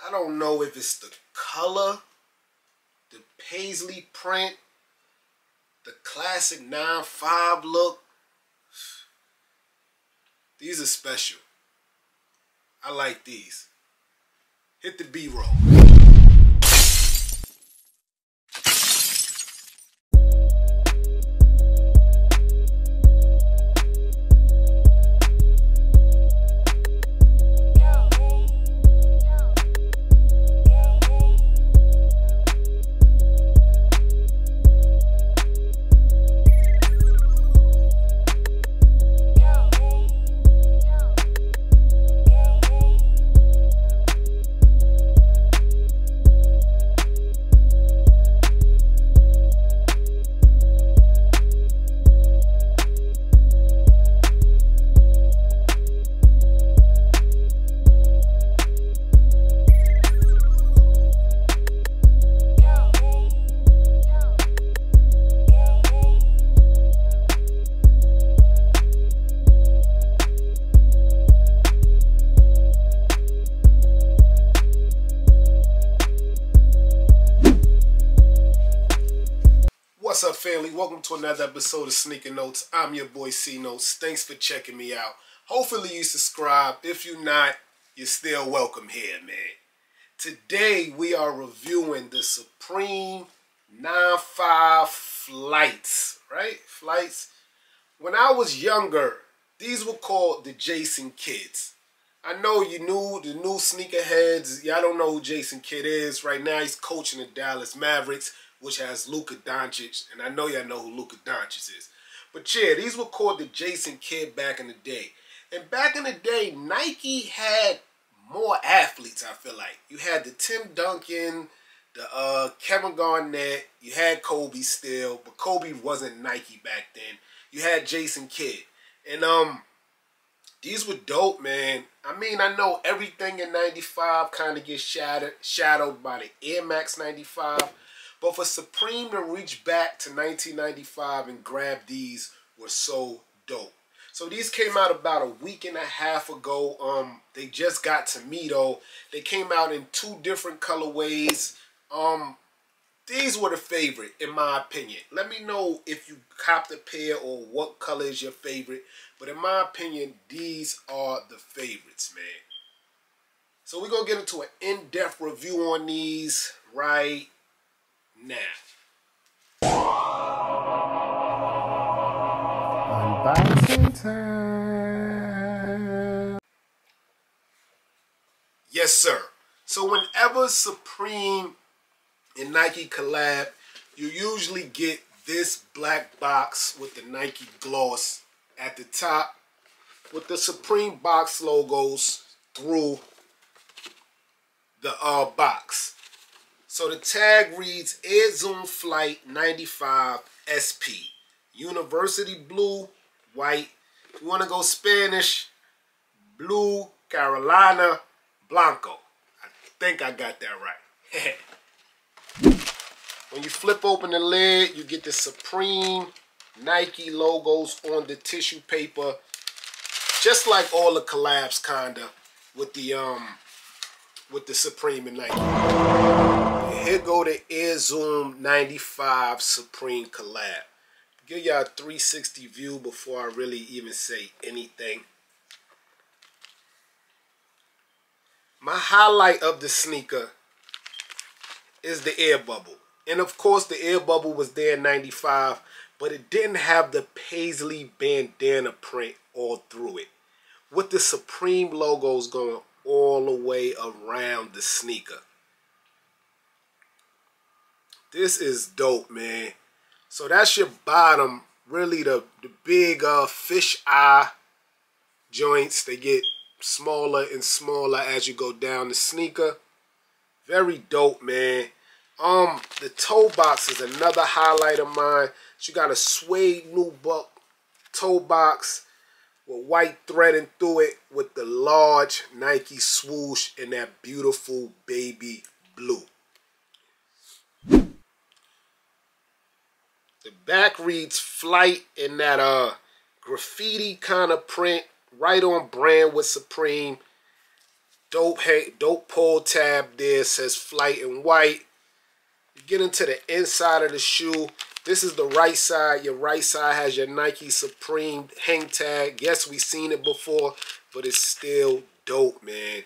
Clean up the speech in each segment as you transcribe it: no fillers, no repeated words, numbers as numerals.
I don't know if it's the color, the paisley print, the classic 9.5 look. These are special. I like these. Hit the B-roll. What's up, family? Welcome to another episode of Sneaker Notes. I'm your boy C Notes. Thanks for checking me out. Hopefully you subscribe. If you're not, you're still welcome here, man. Today we are reviewing the Supreme 9.5 Flights, right? Flights. When I was younger, these were called the Jason Kidds. I know you knew the new sneakerheads. Y'all don't know who Jason Kidd is. Right now he's coaching the Dallas Mavericks, which has Luka Doncic, and I know y'all know who Luka Doncic is. But yeah, these were called the Jason Kidd back in the day. And back in the day, Nike had more athletes, I feel like. You had the Tim Duncan, the Kevin Garnett, you had Kobe still, but Kobe wasn't Nike back then. You had Jason Kidd. And these were dope, man. I mean, I know everything in 95 kind of gets shadowed by the Air Max 95. But for Supreme to reach back to 1995 and grab these were so dope. So these came out about a week and a half ago. They just got to me though. They came out in 2 different colorways. These were the favorite in my opinion. Let me know if you copped a pair or what color is your favorite. But in my opinion, these are the favorites, man. So we're going to get into an in-depth review on these right now. Unboxing time. Yes, sir. So whenever Supreme and Nike collab, you usually get this black box with the Nike gloss at the top with the Supreme box logos through the box. So the tag reads Air Zoom Flight 95 SP. University blue, white. If you want to go Spanish, blue Carolina Blanco. I think I got that right. When you flip open the lid, you get the Supreme Nike logos on the tissue paper. Just like all the collabs kinda with the Supreme and Nike. Here go the Air Zoom 95 Supreme collab. Give y'all a 360 view before I really even say anything. My highlight of the sneaker is the air bubble. And of course the air bubble was there in 95, but it didn't have the paisley bandana print all through it. With the Supreme logos going all the way around the sneaker. This is dope, man. So that's your bottom. Really the big fish eye joints. They get smaller and smaller as you go down the sneaker. Very dope, man. The toe box is another highlight of mine. So you got a suede nubuck toe box with white threading through it with the large Nike swoosh in that beautiful baby blue. The back reads Flight in that graffiti kind of print, right on brand with Supreme. Dope pull tab there, says Flight in white. You get into the inside of the shoe. This is the right side. Your right side has your Nike Supreme hang tag. Yes, we've seen it before, but it's still dope, man.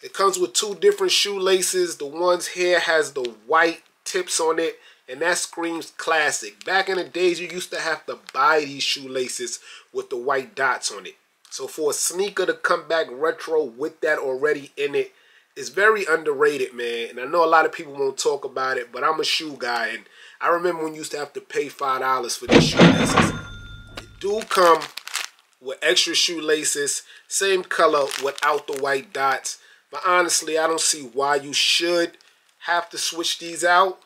It comes with two different shoelaces. The ones here has the white tips on it, and that screams classic. Back in the days, you used to have to buy these shoelaces with the white dots on it. So for a sneaker to come back retro with that already in it is very underrated, man. And I know a lot of people won't talk about it, but I'm a shoe guy, and I remember when you used to have to pay $5 for these shoelaces. They do come with extra shoelaces, same color without the white dots. But honestly, I don't see why you should have to switch these out.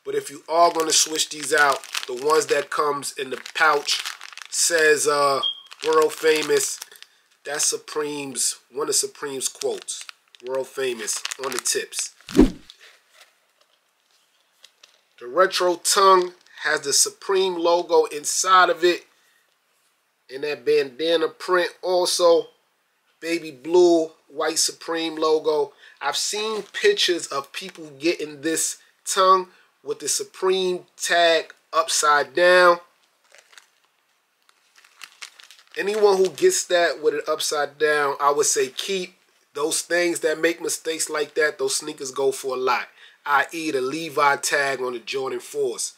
But if you are going to switch these out, the ones that comes in the pouch says world famous. That's Supreme's, one of Supreme's quotes. World famous on the tips. The retro tongue has the Supreme logo inside of it. And that bandana print also. Baby blue, white Supreme logo. I've seen pictures of people getting this tongue with the Supreme tag upside down. Anyone who gets that with it upside down, I would say keep. Those things that make mistakes like that, those sneakers go for a lot. I.e. the Levi tag on the Jordan 4s.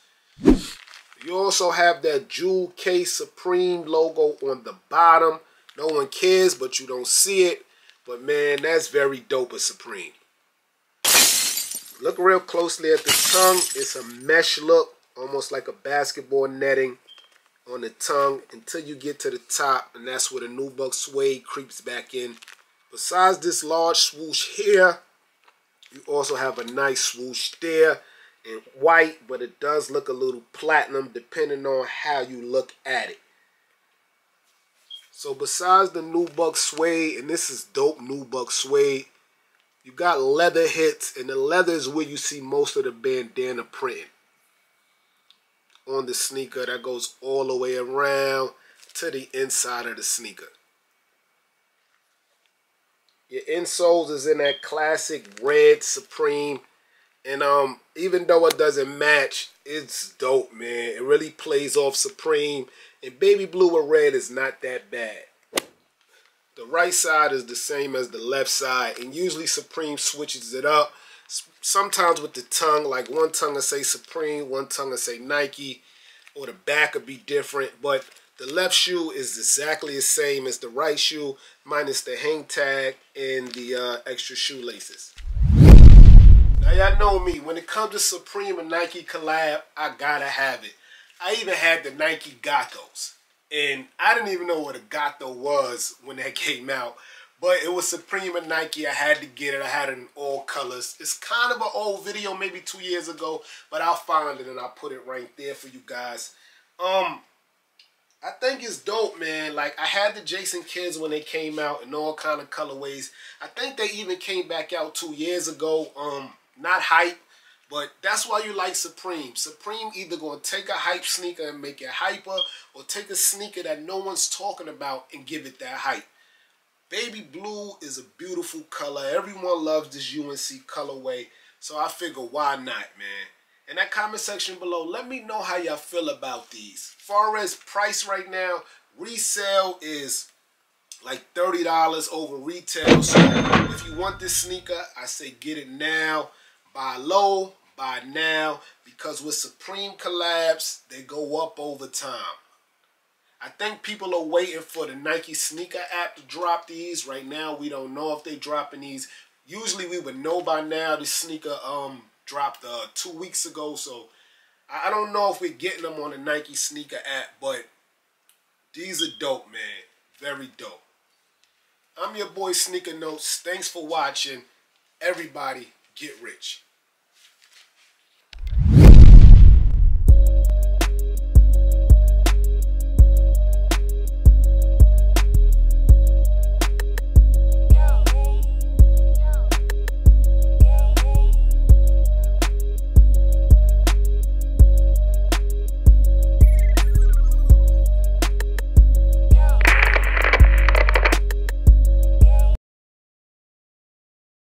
You also have that Jewel Case Supreme logo on the bottom. No one cares, but you don't see it. But man, that's very dope of Supreme. Look real closely at the tongue. It's a mesh look, almost like a basketball netting on the tongue until you get to the top, and that's where the Nubuck suede creeps back in. Besides this large swoosh here, you also have a nice swoosh there in white, but it does look a little platinum depending on how you look at it. So besides the Nubuck suede, and this is dope Nubuck suede, you got leather hits, and the leather is where you see most of the bandana printing on the sneaker. That goes all the way around to the inside of the sneaker. Your insoles is in that classic red Supreme. And even though it doesn't match, it's dope, man. It really plays off Supreme. And baby blue or red is not that bad. The right side is the same as the left side. And usually Supreme switches it up. Sometimes with the tongue, like one tongue will say Supreme, one tongue will say Nike. Or the back will be different. But the left shoe is exactly the same as the right shoe, minus the hang tag and the extra shoelaces. Now y'all know me, when it comes to Supreme and Nike collab, I gotta have it. I even had the Nike Gatos, and I didn't even know what a Gato was when that came out, but it was Supreme and Nike. I had to get it. I had it in all colors. It's kind of an old video, maybe 2 years ago, but I'll find it and I'll put it right there for you guys. I think it's dope, man. Like, I had the Jason Kidds when they came out in all kind of colorways. I think they even came back out 2 years ago. Not hype, but that's why you like Supreme. Supreme either going to take a hype sneaker and make it hyper, or take a sneaker that no one's talking about and give it that hype. Baby blue is a beautiful color. Everyone loves this UNC colorway, so I figure why not, man. In that comment section below, let me know how y'all feel about these. Far as price right now, resale is like $30 over retail. So if you want this sneaker, I say get it now. Buy low, buy now. Because with Supreme collabs, they go up over time. I think people are waiting for the Nike sneaker app to drop these. Right now, we don't know if they're dropping these. Usually we would know by now. This sneaker dropped 2 weeks ago, so I don't know if we're getting them on the Nike sneaker app, but these are dope, man. Very dope. I'm your boy Sneaker Notes. Thanks for watching. Everybody get rich.